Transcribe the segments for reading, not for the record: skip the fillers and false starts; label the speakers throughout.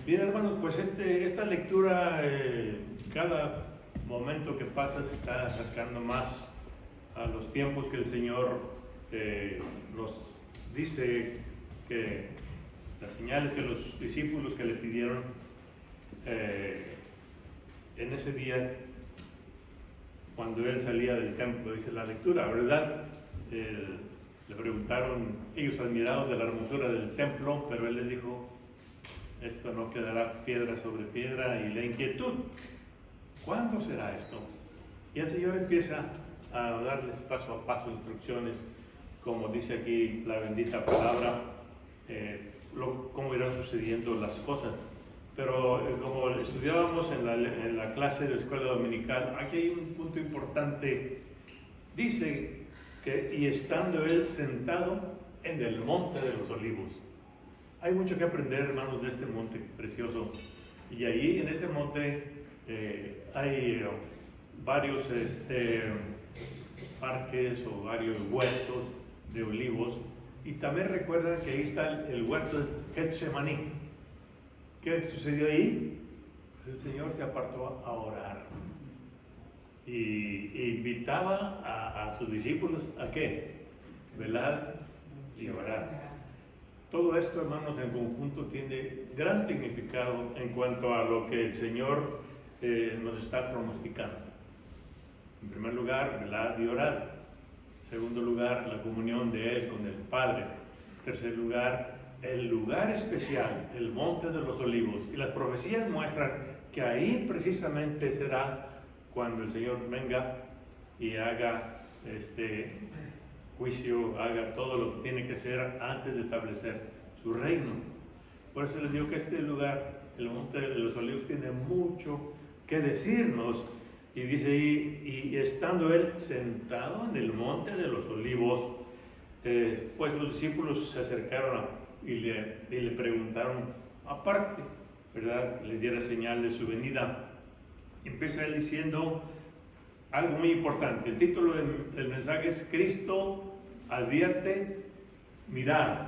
Speaker 1: Bien, hermanos, pues esta lectura, cada momento que pasa se está acercando más a los tiempos que el Señor nos dice que las señales que los discípulos que le pidieron en ese día, cuando Él salía del templo, dice la lectura, ¿verdad? Le preguntaron ellos admirados de la hermosura del templo, pero Él les dijo: esto no quedará piedra sobre piedra. Y la inquietud, ¿cuándo será esto? Y el Señor empieza a darles paso a paso instrucciones, como dice aquí la bendita palabra, cómo irán sucediendo las cosas. Pero como estudiábamos en la clase de escuela dominical, aquí hay un punto importante. Dice que, y estando Él sentado en el monte de los olivos. Hay mucho que aprender, hermanos, de este monte precioso. Y ahí en ese monte hay varios parques o varios huertos de olivos. Y también recuerdan que ahí está el huerto de Getsemaní. ¿Qué sucedió ahí? Pues el Señor se apartó a orar. Y invitaba a sus discípulos ¿a qué? Velar y orar. Todo esto, hermanos, en conjunto tiene gran significado en cuanto a lo que el Señor nos está pronosticando. En primer lugar, velar y orar. En segundo lugar, la comunión de Él con el Padre. En tercer lugar, el lugar especial, el monte de los olivos. Y las profecías muestran que ahí precisamente será cuando el Señor venga y haga juicio, haga todo lo que tiene que hacer antes de establecer su reino. Por eso les digo que este lugar, el monte de los olivos, tiene mucho que decirnos. Y dice ahí, y estando Él sentado en el monte de los olivos, pues los discípulos se acercaron y le preguntaron aparte, ¿verdad?, que les diera señal de su venida. Y empieza Él diciendo algo muy importante. El título del mensaje es: Cristo advierte, mirad.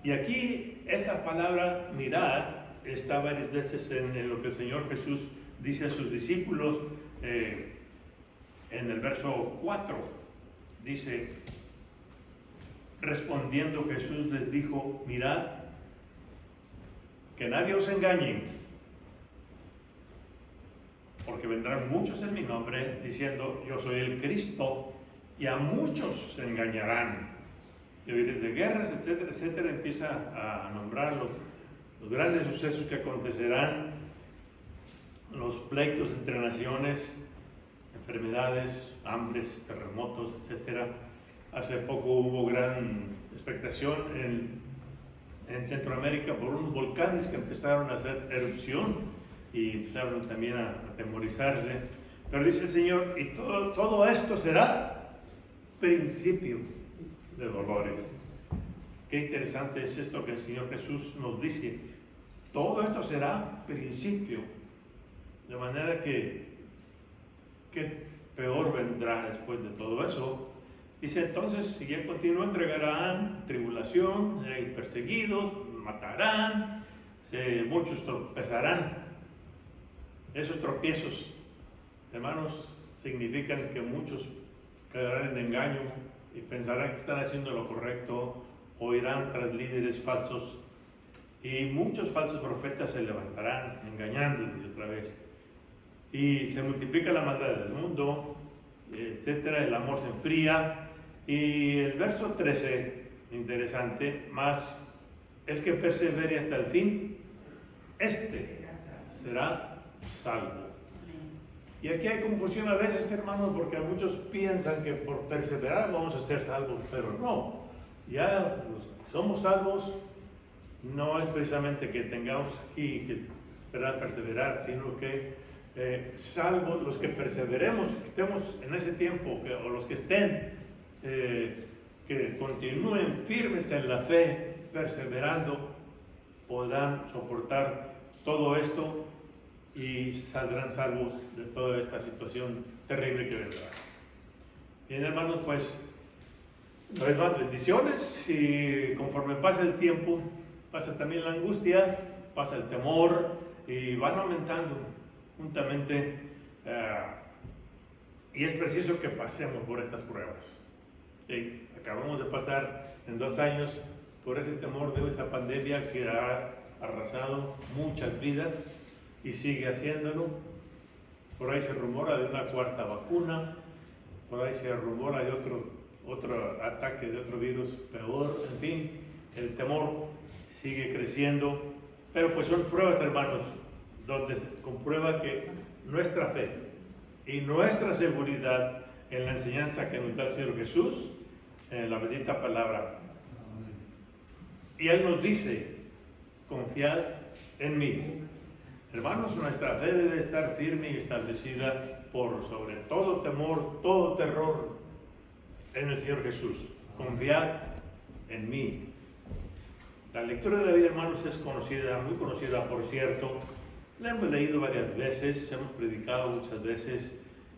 Speaker 1: Y aquí esta palabra mirad está varias veces en lo que el Señor Jesús dice a sus discípulos. En el verso 4 dice: respondiendo Jesús les dijo, mirad, que nadie os engañe, porque vendrán muchos en mi nombre diciendo yo soy el Cristo, y a muchos se engañarán. Y oiréis de guerras, etcétera, etcétera. Empieza a nombrar los grandes sucesos que acontecerán, los pleitos entre naciones, enfermedades, hambres, terremotos, etcétera. Hace poco hubo gran expectación en Centroamérica por unos volcanes que empezaron a hacer erupción y empezaron también a atemorizarse. Pero dice el Señor, y todo esto será principio de dolores. Qué interesante es esto que el Señor Jesús nos dice. Todo esto será principio. De manera que peor vendrá después de todo eso. Dice entonces, si ya continúa, entregarán tribulación, perseguidos, matarán, muchos tropezarán. Esos tropiezos, hermanos, significan que muchos quedarán en engaño y pensarán que están haciendo lo correcto, o irán tras líderes falsos, y muchos falsos profetas se levantarán engañándoles otra vez. Y se multiplica la maldad del mundo, etcétera, el amor se enfría. Y el verso 13, interesante, más el que persevere hasta el fin, este será salvo. Y aquí hay confusión a veces, hermanos, porque muchos piensan que por perseverar vamos a ser salvos, pero no. Ya somos salvos, no es precisamente que tengamos que perseverar, sino que salvo los que perseveremos, que estemos en ese tiempo, o los que estén, que continúen firmes en la fe, perseverando, podrán soportar todo esto y saldrán salvos de toda esta situación terrible que vendrá. Bien, hermanos, pues una vez más bendiciones, y conforme pasa el tiempo, pasa también la angustia, pasa el temor y van aumentando juntamente. Y es preciso que pasemos por estas pruebas. Sí, acabamos de pasar en 2 años por ese temor de esa pandemia que ha arrasado muchas vidas y sigue haciéndolo. Por ahí se rumora de una 4ª vacuna, por ahí se rumora de otro ataque de otro virus peor. En fin, el temor sigue creciendo, pero pues son pruebas, hermanos, donde se comprueba que nuestra fe y nuestra seguridad en la enseñanza que nos da el Señor Jesús, en la bendita palabra. Y Él nos dice: confiad en mí. Hermanos, nuestra fe debe estar firme y establecida por sobre todo temor, todo terror, en el Señor Jesús. Confiad en mí. La lectura de la Biblia, hermanos, es conocida, muy conocida, por cierto. La hemos leído varias veces, hemos predicado muchas veces,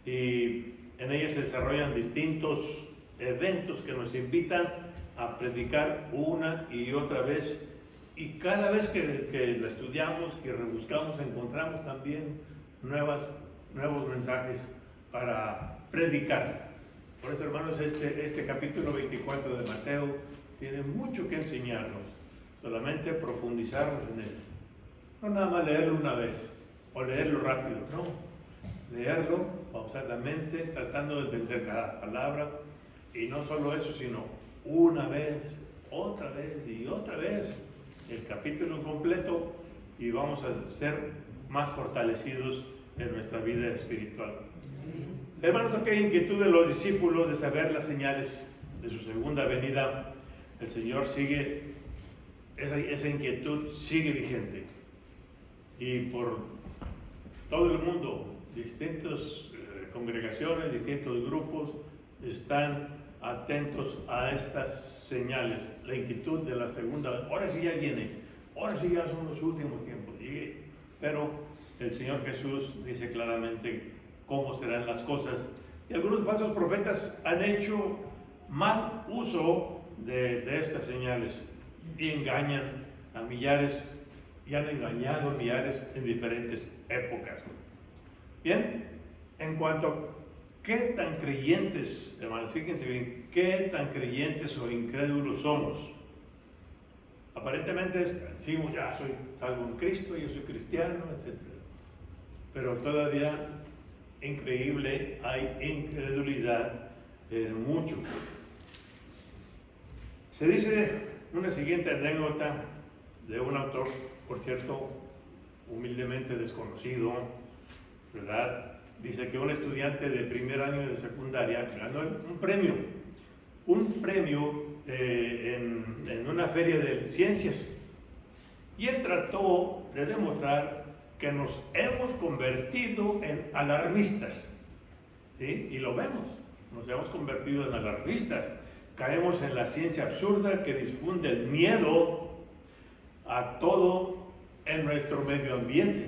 Speaker 1: y en ella se desarrollan distintos eventos que nos invitan a predicar una y otra vez. Y cada vez que la estudiamos, que rebuscamos, encontramos también nuevos mensajes para predicar. Por eso, hermanos, este capítulo 24 de Mateo tiene mucho que enseñarnos. Solamente profundizarnos en él. No nada más leerlo una vez o leerlo rápido, no. Leerlo pausadamente, tratando de entender cada palabra. Y no solo eso, sino una vez, otra vez y otra vez el capítulo completo, y vamos a ser más fortalecidos en nuestra vida espiritual. Hermanos, aquí hay inquietud de los discípulos de saber las señales de su segunda venida. El Señor sigue, esa inquietud sigue vigente. Y por todo el mundo, distintas congregaciones, distintos grupos están atentos a estas señales. La inquietud de la segunda, ahora sí ya viene, ahora sí ya son los últimos tiempos. Pero el Señor Jesús dice claramente cómo serán las cosas. Y algunos falsos profetas han hecho mal uso de estas señales y engañan a millares, y han engañado a millares en diferentes épocas. Bien, en cuanto a qué tan creyentes, hermanos, fíjense bien, qué tan creyentes o incrédulos somos. Aparentemente decimos: ya soy salvo en Cristo, yo soy cristiano, etc. Pero todavía, increíble, hay incredulidad en muchos. Se dice una siguiente anécdota de un autor, por cierto, humildemente desconocido, ¿verdad? Dice que un estudiante de primer año de secundaria ganó un premio en una feria de ciencias. Y él trató de demostrar que nos hemos convertido en alarmistas. ¿Sí? Y lo vemos, nos hemos convertido en alarmistas. Caemos en la ciencia absurda que difunde el miedo a todo en nuestro medio ambiente.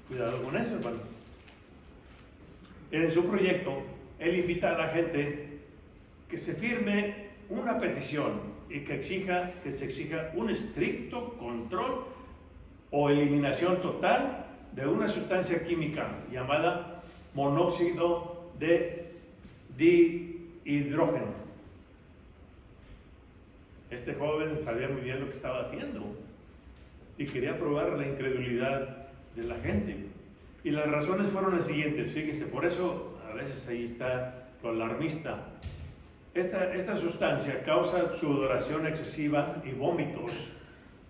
Speaker 1: Cuidado con eso, hermano. En su proyecto, él invita a la gente que se firme una petición y que se exija un estricto control o eliminación total de una sustancia química llamada monóxido de dihidrógeno. Este joven sabía muy bien lo que estaba haciendo y quería probar la incredulidad de la gente. Y las razones fueron las siguientes, fíjense, por eso a veces ahí está lo alarmista. Esta sustancia causa sudoración excesiva y vómitos.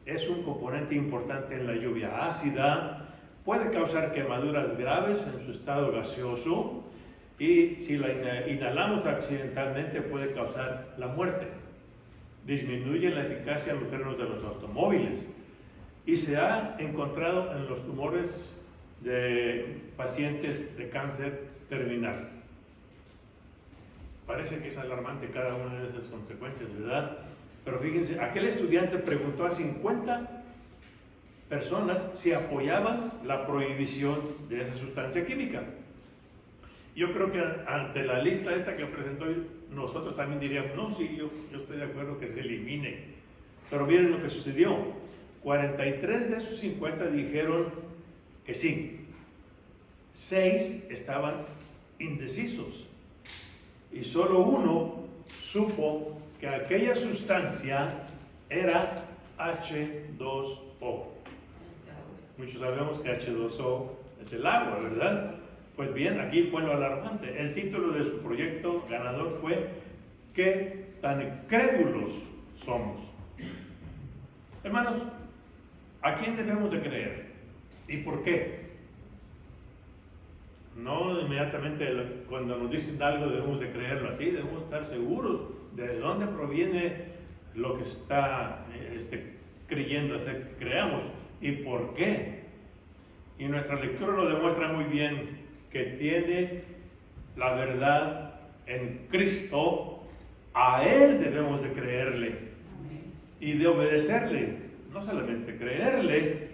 Speaker 1: Es un componente importante en la lluvia ácida. Puede causar quemaduras graves en su estado gaseoso, y si la inhalamos accidentalmente puede causar la muerte. Disminuye la eficacia en los frenos de los automóviles y se ha encontrado en los tumores de pacientes de cáncer terminal. Parece que es alarmante cada una de esas consecuencias, ¿verdad? Pero fíjense, aquel estudiante preguntó a 50 personas si apoyaban la prohibición de esa sustancia química. Yo creo que ante la lista esta que presentó, nosotros también diríamos: no, sí, yo estoy de acuerdo que se elimine. Pero miren lo que sucedió. 43 de esos 50 dijeron que sí. 6 estaban indecisos. Y solo uno supo que aquella sustancia era H2O. Muchos sabemos que H2O es el agua, ¿verdad? Pues bien, aquí fue lo alarmante. El título de su proyecto ganador fue ¿Qué tan crédulos somos? Hermanos, ¿a quién debemos de creer? ¿Y por qué? No inmediatamente cuando nos dicen algo debemos de creerlo así, debemos estar seguros de dónde proviene lo que está creyendo, que creamos y por qué. Y nuestra lectura lo demuestra muy bien, que tiene la verdad en Cristo. A Él debemos de creerle y de obedecerle, no solamente creerle,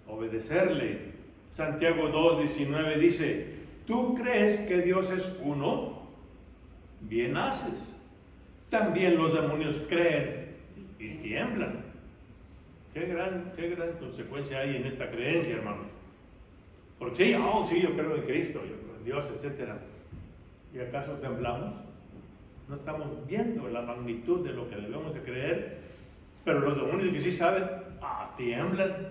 Speaker 1: obedecerle. Santiago 2:19 dice: ¿tú crees que Dios es uno? Bien haces. También los demonios creen y tiemblan. Qué gran consecuencia hay en esta creencia, hermanos. Porque sí, yo creo en Cristo, yo creo en Dios, etc. ¿Y acaso temblamos? No estamos viendo la magnitud de lo que debemos de creer, pero los demonios que sí saben, tiemblan.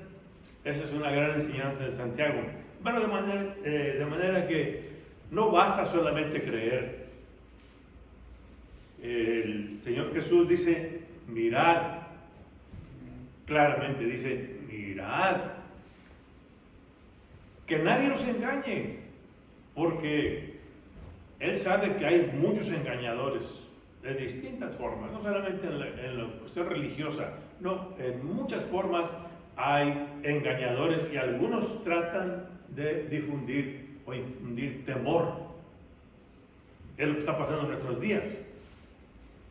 Speaker 1: Esa es una gran enseñanza de Santiago. Bueno, de manera que no basta solamente creer. El Señor Jesús dice, mirad. Claramente dice, mirad. Que nadie nos engañe, porque Él sabe que hay muchos engañadores de distintas formas, no solamente en la cuestión religiosa, no, en muchas formas hay engañadores y algunos tratan de difundir o infundir temor. Es lo que está pasando en nuestros días.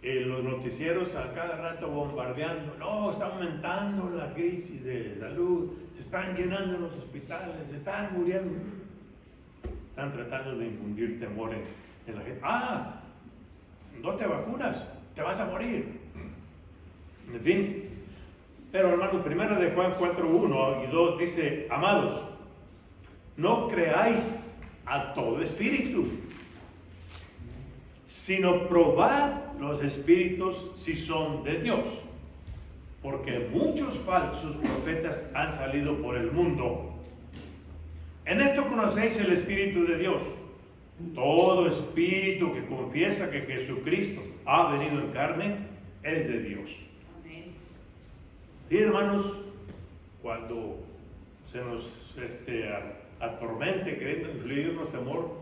Speaker 1: Los noticieros a cada rato bombardeando, no, está aumentando la crisis de salud, se están llenando los hospitales, se están muriendo. Están tratando de infundir temor en la gente. No te vacunas, te vas a morir. En fin. Pero hermanos, primero de Juan 4:1 y 2 dice, amados, no creáis a todo espíritu, sino probad los espíritus si son de Dios, porque muchos falsos profetas han salido por el mundo. En esto conocéis el Espíritu de Dios. Todo espíritu que confiesa que Jesucristo ha venido en carne es de Dios. Amén. Y hermanos, cuando se nos atormente queriendo infligirnos temor,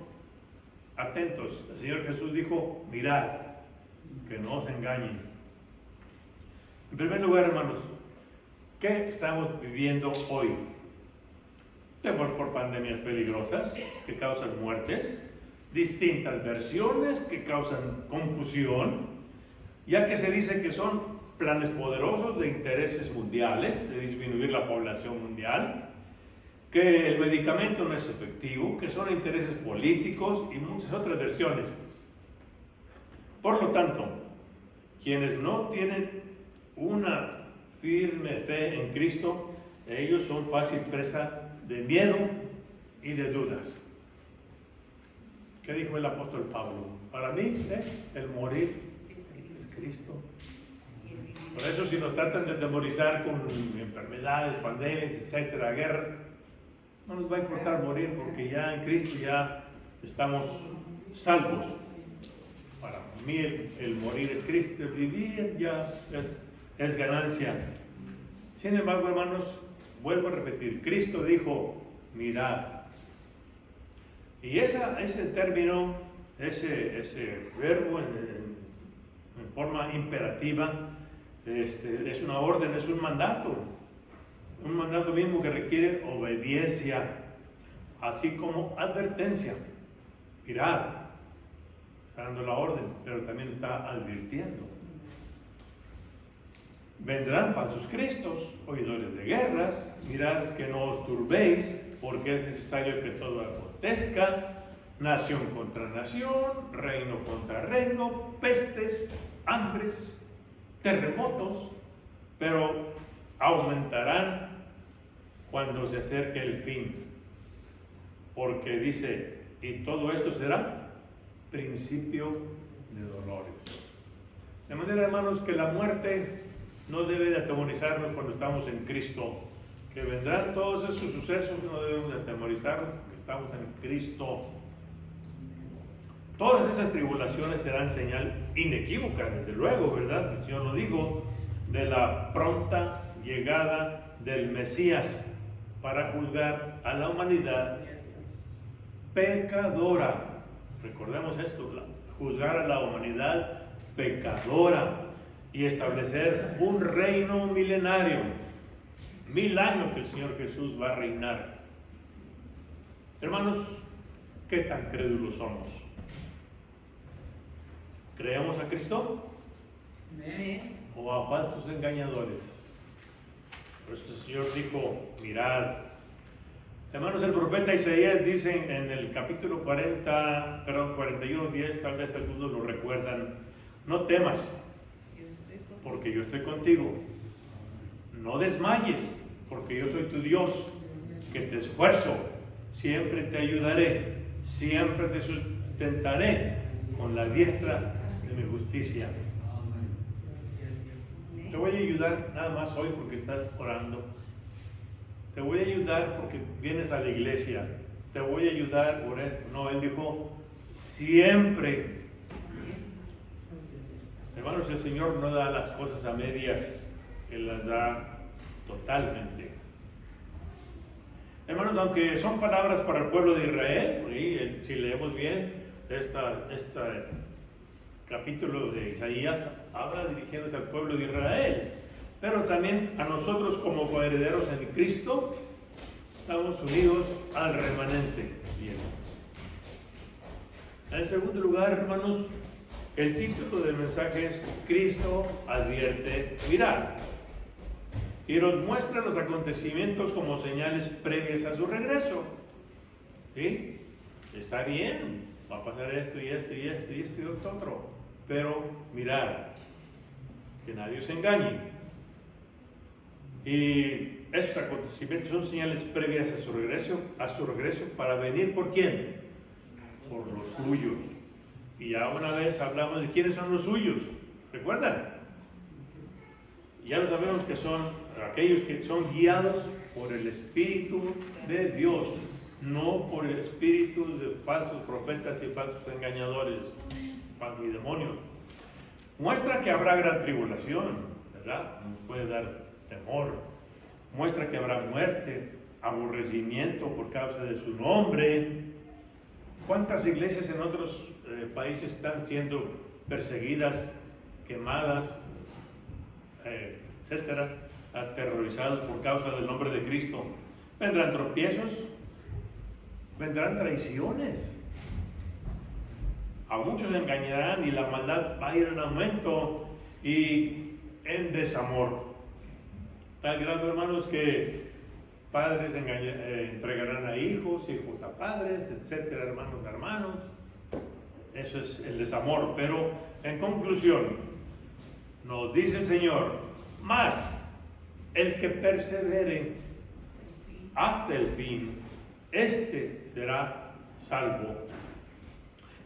Speaker 1: atentos. El Señor Jesús dijo, mirad, que no os engañen. En primer lugar, hermanos, ¿qué estamos viviendo hoy? Temor por pandemias peligrosas que causan muertes, distintas versiones que causan confusión, ya que se dice que son planes poderosos de intereses mundiales, de disminuir la población mundial, que el medicamento no es efectivo, que son intereses políticos y muchas otras versiones. Por lo tanto, quienes no tienen una firme fe en Cristo, ellos son fácil presa de miedo y de dudas. ¿Qué dijo el apóstol Pablo? Para mí, el morir es Cristo. Por eso, si nos tratan de demonizar con enfermedades, pandemias, etcétera, guerras, no nos va a importar morir, porque ya en Cristo ya estamos salvos. Para mí el morir es Cristo, el vivir ya es ganancia. Sin embargo, hermanos, vuelvo a repetir, Cristo dijo, mirad. Y ese término, ese verbo en forma imperativa, es una orden, es un mandato mismo que requiere obediencia, así como advertencia. Mirad, está dando la orden, pero también está advirtiendo. Vendrán falsos cristos, oidores de guerras, mirad que no os turbéis, porque es necesario que todo acontezca, nación contra nación, reino contra reino, pestes, hambres, terremotos, pero aumentarán cuando se acerque el fin. Porque dice, y todo esto será principio de dolores. De manera, hermanos, que la muerte no debe de atemorizarnos cuando estamos en Cristo. Que vendrán todos esos sucesos, no debemos de atemorizarnos porque estamos en Cristo. Todas esas tribulaciones serán señal inequívoca, desde luego, ¿verdad? El Señor lo dijo, de la pronta llegada del Mesías para juzgar a la humanidad pecadora. Recordemos esto, juzgar a la humanidad pecadora y establecer un reino milenario. 1000 años que el Señor Jesús va a reinar. Hermanos, ¿qué tan crédulos somos? ¿Creemos a Cristo? ¿O a falsos engañadores? Por eso el Señor dijo, mirad. Hermanos, el profeta Isaías dice en el capítulo 41, 10, tal vez algunos lo recuerdan, no temas, porque yo estoy contigo. No desmayes, porque yo soy tu Dios, que te esfuerzo, siempre te ayudaré, siempre te sustentaré con la diestra de mi justicia. Te voy a ayudar nada más hoy porque estás orando. Te voy a ayudar porque vienes a la iglesia. Te voy a ayudar por esto. No, Él dijo, siempre. Hermanos, el Señor no da las cosas a medias, Él las da totalmente. Hermanos, aunque son palabras para el pueblo de Israel, si leemos bien este capítulo de Isaías, habla dirigiéndose al pueblo de Israel, pero también a nosotros como coherederos en Cristo, estamos unidos al remanente. Bien. En segundo lugar, hermanos, el título del mensaje es Cristo advierte, mirad, y nos muestra los acontecimientos como señales previas a su regreso. ¿Sí? Está bien, va a pasar esto y esto y esto y esto y otro, pero mirad, que nadie os engañe. Y esos acontecimientos son señales previas a su regreso para venir ¿por quién? Por los suyos. Y ya una vez hablamos de quiénes son los suyos, ¿recuerdan? Ya lo sabemos que son aquellos que son guiados por el Espíritu de Dios, no por espíritus de falsos profetas y falsos engañadores y demonios. Muestra que habrá gran tribulación, ¿verdad? Nos puede dar temor. Muestra que habrá muerte, aborrecimiento por causa de su nombre. ¿Cuántas iglesias en otros países están siendo perseguidas, quemadas, etcétera, aterrorizados por causa del nombre de Cristo? Vendrán tropiezos, vendrán traiciones, a muchos engañarán y la maldad va a ir en aumento y en desamor. Tal grado, hermanos, que padres entregarán a hijos, hijos a padres, etcétera, hermanos a hermanos. Eso es el desamor. Pero en conclusión, nos dice el Señor, mas el que persevere hasta el fin, este será salvo.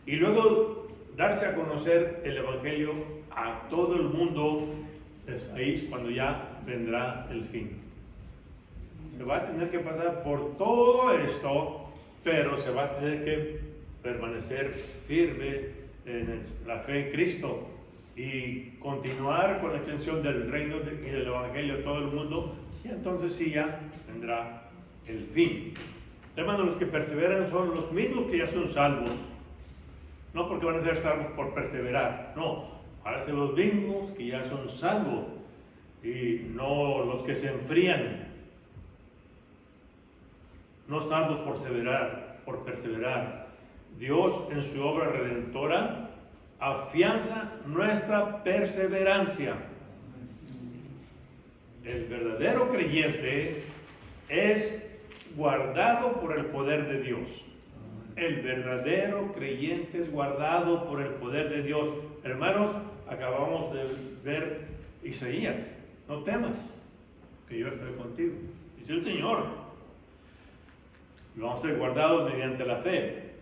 Speaker 1: Y luego darse a conocer el Evangelio a todo el mundo, es ahí cuando ya vendrá el fin. Se va a tener que pasar por todo esto, pero se va a tener que permanecer firme en la fe en Cristo y continuar con la extensión del reino y del Evangelio a todo el mundo, y entonces sí ya vendrá el fin. Hermanos, los que perseveran son los mismos que ya son salvos, no porque van a ser salvos por perseverar, no, van a ser los mismos que ya son salvos y no los que se enfrían, no salvos por perseverar. Dios en su obra redentora afianza nuestra perseverancia. El verdadero creyente es guardado por el poder de Dios. El verdadero creyente es guardado por el poder de Dios. Hermanos, acabamos de ver Isaías. No temas. porque yo estoy contigo, dice el Señor. Y vamos a ser guardados mediante la fe.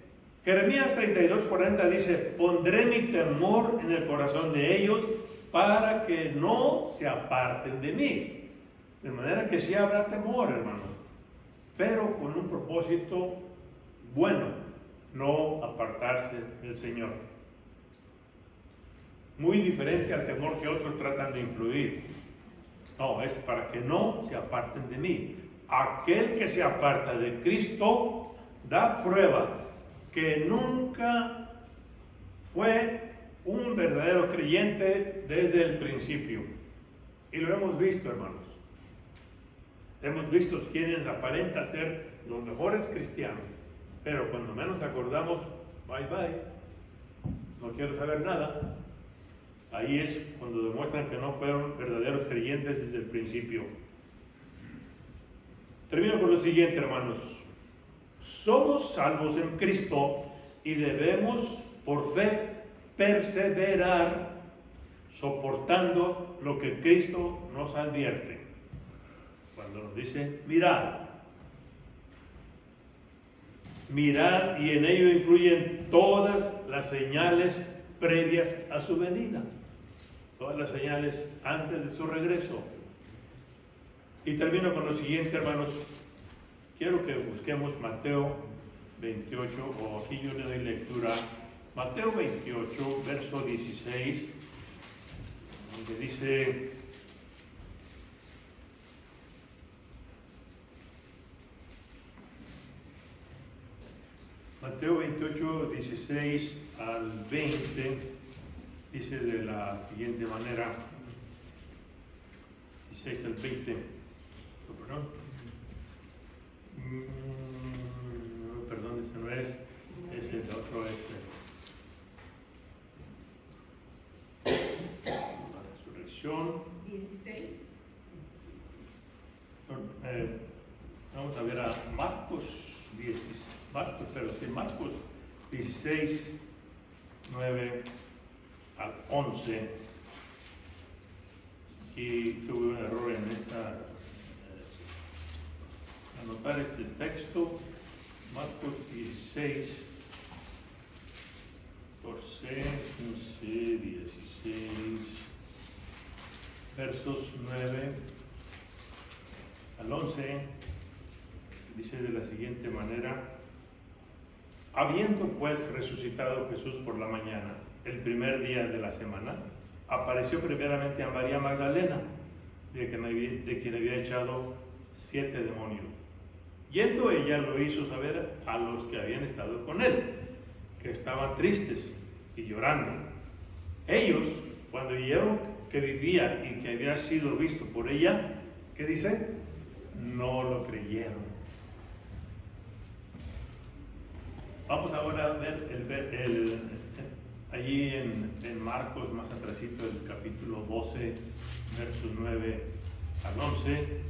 Speaker 1: Jeremías 32:40 dice: pondré mi temor en el corazón de ellos para que no se aparten de mí. De manera que sí habrá temor, hermanos, pero con un propósito bueno, no apartarse del Señor. Muy diferente al temor que otros tratan de influir. No, es para que no se aparten de mí. Aquel que se aparta de Cristo da prueba que nunca fue un verdadero creyente desde el principio. Y lo hemos visto, hermanos. Hemos visto quienes aparentan ser los mejores cristianos, pero cuando menos acordamos, bye bye, no quiero saber nada. Ahí es cuando demuestran que no fueron verdaderos creyentes desde el principio. Termino con lo siguiente, hermanos. Somos salvos en Cristo y debemos, por fe, perseverar soportando lo que Cristo nos advierte. Cuando nos dice, mirad, y en ello incluyen todas las señales previas a su venida, todas las señales antes de su regreso. Y termino con lo siguiente, hermanos. Quiero que busquemos Mateo 28, o aquí yo le doy lectura. Mateo 28, verso 16, donde dice: Mateo 28, 16 al 20, dice de la siguiente manera, 16 al 20, perdón, ese no es el otro, la resurrección.
Speaker 2: 16.
Speaker 1: Vamos a ver a Marcos 16, 9 al 11. Y tuve un error en anotar este texto. Marcos 16, 14, 15, 16, versos 9 al 11. Dice de la siguiente manera: habiendo pues resucitado Jesús por la mañana, el primer día de la semana, apareció primeramente a María Magdalena, de quien había echado 7 demonios. Yendo ella lo hizo saber a los que habían estado con él, que estaban tristes y llorando. Ellos, cuando oyeron que vivía y que había sido visto por ella, ¿qué dice? No lo creyeron. Vamos ahora a ver allí en Marcos, más atrásito, el capítulo 12, versos 9 al 11.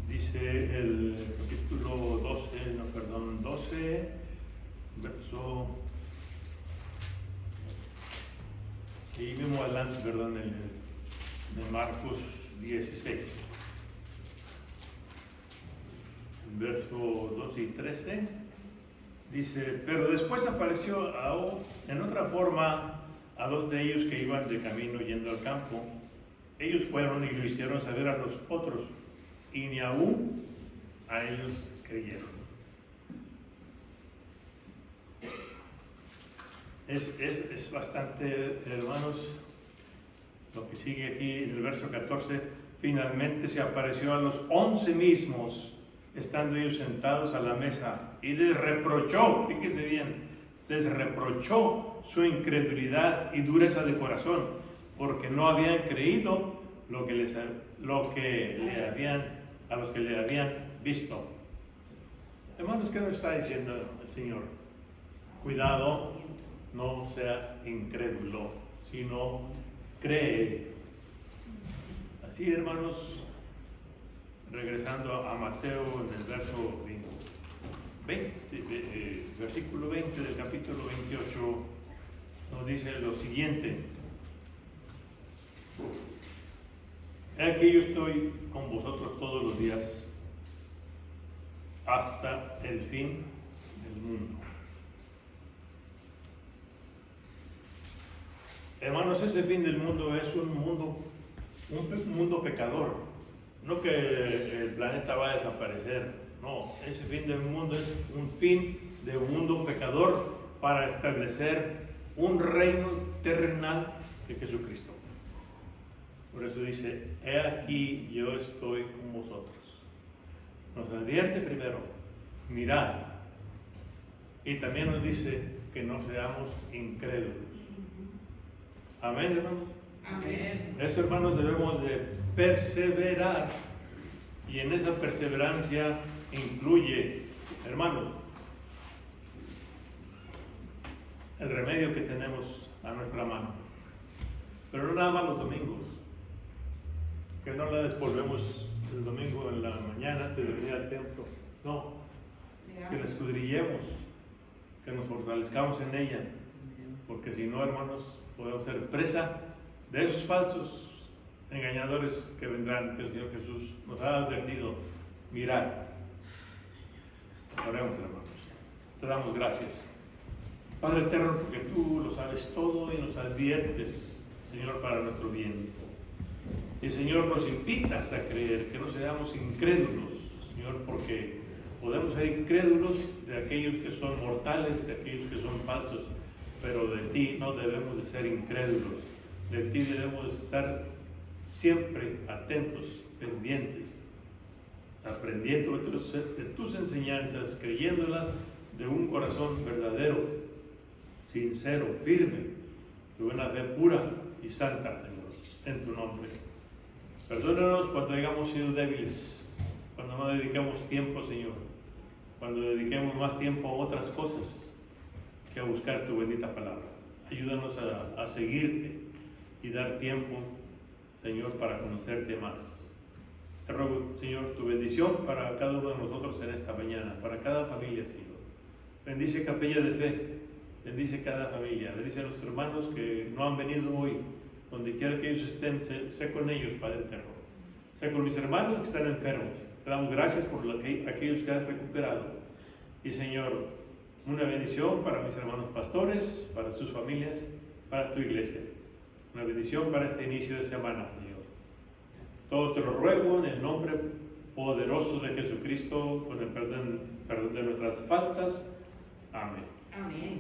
Speaker 1: Dice el capítulo 12, verso, y mismo adelante, perdón, de Marcos 16, verso 12 y 13, dice: pero después apareció en otra forma a 2 de ellos que iban de camino yendo al campo. Ellos fueron y lo hicieron saber a los otros, y ni aún a ellos creyeron. Es bastante, hermanos, lo que sigue aquí en el verso 14. Finalmente se apareció a los 11 mismos, estando ellos sentados a la mesa, y les reprochó, fíjense bien, les reprochó su incredulidad y dureza de corazón, porque no habían creído a los que le habían visto. Hermanos, ¿qué nos está diciendo el Señor? Cuidado, no seas incrédulo, sino cree. Así, hermanos, regresando a Mateo en el verso 20, versículo 20 del capítulo 28, nos dice lo siguiente: aquí yo estoy con vosotros todos los días hasta el fin del mundo. Hermanos, ese fin del mundo es un mundo pecador. No que el planeta va a desaparecer, no, ese fin del mundo es un fin de un mundo pecador para establecer un reino terrenal de Jesucristo. Por eso dice, he aquí yo estoy con vosotros. Nos advierte primero, mirad, y también nos dice que no seamos incrédulos. Amén, hermanos.
Speaker 2: Amén.
Speaker 1: Eso, hermanos, debemos de perseverar, y en esa perseverancia incluye, hermanos, el remedio que tenemos a nuestra mano. Pero no nada más los domingos, que no la despolvemos el domingo en la mañana antes de venir al templo. No, que la escudriñemos, que nos fortalezcamos en ella, porque si no, hermanos, podemos ser presa de esos falsos engañadores que vendrán, que el Señor Jesús nos ha advertido. Mirad. Oremos, hermanos. Te damos gracias, Padre eterno, porque tú lo sabes todo y nos adviertes, Señor, para nuestro bien. Y Señor, nos invitas a creer, que no seamos incrédulos, Señor, porque podemos ser incrédulos de aquellos que son mortales, de aquellos que son falsos, pero de ti no debemos de ser incrédulos. De ti debemos de estar siempre atentos, pendientes, aprendiendo de tus enseñanzas, creyéndolas de un corazón verdadero, sincero, firme, de una fe pura y santa, Señor, en tu nombre. Perdónanos cuando hayamos sido débiles, cuando no dedicamos tiempo, Señor, cuando dediquemos más tiempo a otras cosas que a buscar tu bendita palabra. Ayúdanos a seguirte y dar tiempo, Señor, para conocerte más. Te ruego, Señor, tu bendición para cada uno de nosotros en esta mañana, para cada familia, Señor. Bendice Capella de Fe, bendice cada familia, bendice a nuestros hermanos que no han venido hoy, donde quiera que ellos estén, sé con ellos, Padre eterno. Sé con mis hermanos que están enfermos. Te damos gracias por aquellos que has recuperado. Y Señor, una bendición para mis hermanos pastores, para sus familias, para tu iglesia. Una bendición para este inicio de semana, Señor. Todo te lo ruego en el nombre poderoso de Jesucristo, con el perdón de nuestras faltas. Amén.
Speaker 2: Amén.